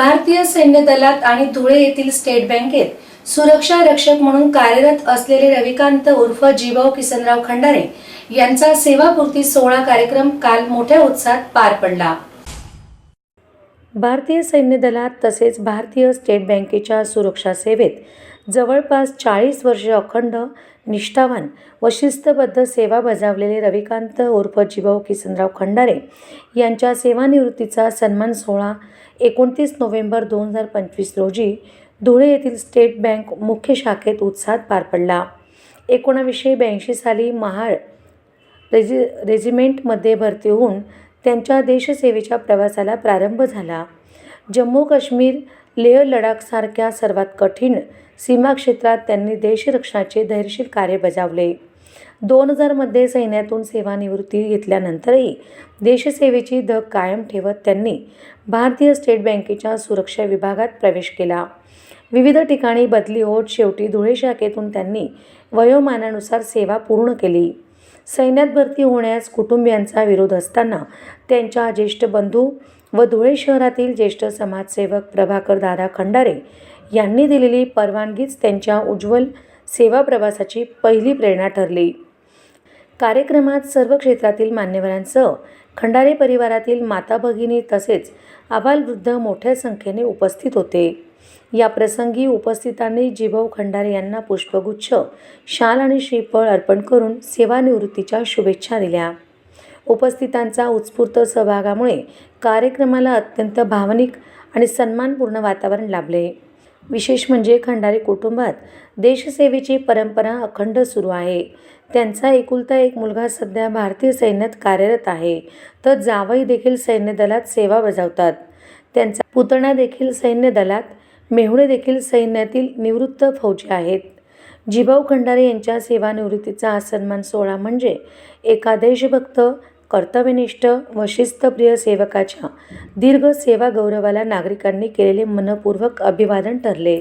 भारतीय सैन्य दलात आणि धुळे येथील स्टेट बँकेत सुरक्षा रक्षक म्हणून कार्यरत असलेले रविकांत उर्फ जीभाऊ किसनराव खंडारे यांचा सेवापूर्ती सोहळा कार्यक्रम काल मोठ्या उत्साहात पार पडला। भारतीय सैन्य दलात तसेच भारतीय स्टेट बँकेच्या सुरक्षा सेवेत जवळपास 40 वर्षे अखंड निष्ठावान व शिस्तबद्ध सेवा बजावलेले रविकांत उर्फ जीभाऊ किसनराव खंडारे यांच्या सेवानिवृत्तीचा सन्मान सोहळा 29 नोव्हेंबर 2025 रोजी धुळे येथील स्टेट बँक मुख्य शाखेत उत्साहात पार पडला। 1982 साली महाड रेजिमेंटमध्ये भरती होऊन त्यांच्या देशसेवेच्या प्रवासाला प्रारंभ झाला। जम्मू काश्मीर, लेह लडाखसारख्या सर्वात कठीण सीमा क्षेत्रात त्यांनी देशरक्षणाचे धैर्यशील कार्य बजावले। 2000 मध्ये सैन्यातून सेवानिवृत्ती घेतल्यानंतरही देशसेवेची धग कायम ठेवत त्यांनी भारतीय स्टेट बँकेच्या सुरक्षा विभागात प्रवेश केला। विविध ठिकाणी बदली होत शेवटी धुळे शाखेतून त्यांनी वयोमानानुसार सेवा पूर्ण केली। सैन्यात भरती होण्यास कुटुंबियांचा विरोध असताना त्यांच्या ज्येष्ठ बंधू व धुळे शहरातील ज्येष्ठ समाजसेवक प्रभाकर दादा खंडारे यांनी दिलेली परवानगीच त्यांच्या उज्ज्वल सेवा प्रवासाची पहिली प्रेरणा ठरली। कार्यक्रमात सर्व क्षेत्रातील मान्यवरांसह खंडारे परिवारातील माता भगिनी तसेच आबालवृद्ध मोठ्या संख्येने उपस्थित होते। या प्रसंगी उपस्थितांनी जीभाऊ खंडारे यांना पुष्पगुच्छ, शाल आणि श्रीफळ अर्पण करून सेवानिवृत्तीच्या शुभेच्छा दिल्या। उपस्थितांचा उत्स्फूर्त सहभागामुळे कार्यक्रमाला अत्यंत भावनिक आणि सन्मानपूर्ण वातावरण लाभले। विशेष म्हणजे खंडारे कुटुंबात देशसेवेची परंपरा अखंड सुरू आहे। त्यांचा एकुलता एक मुलगा सध्या भारतीय सैन्यात कार्यरत आहे, तर जावई देखील सैन्य दलात सेवा बजावतात। त्यांचा पुतणा देखील सैन्य दलात, मेहुणे देखील सैन्यातील निवृत्त फौजी आहेत। जीभाऊ खंडारे यांच्या सेवानिवृत्तीचा हा सन्मान सोहळा म्हणजे एका देशभक्त, कर्तव्यनिष्ठ व शिस्तप्रिय सेवकाच्या दीर्घ सेवा गौरवाला नागरिकांनी केलेले मनपूर्वक अभिवादन ठरले।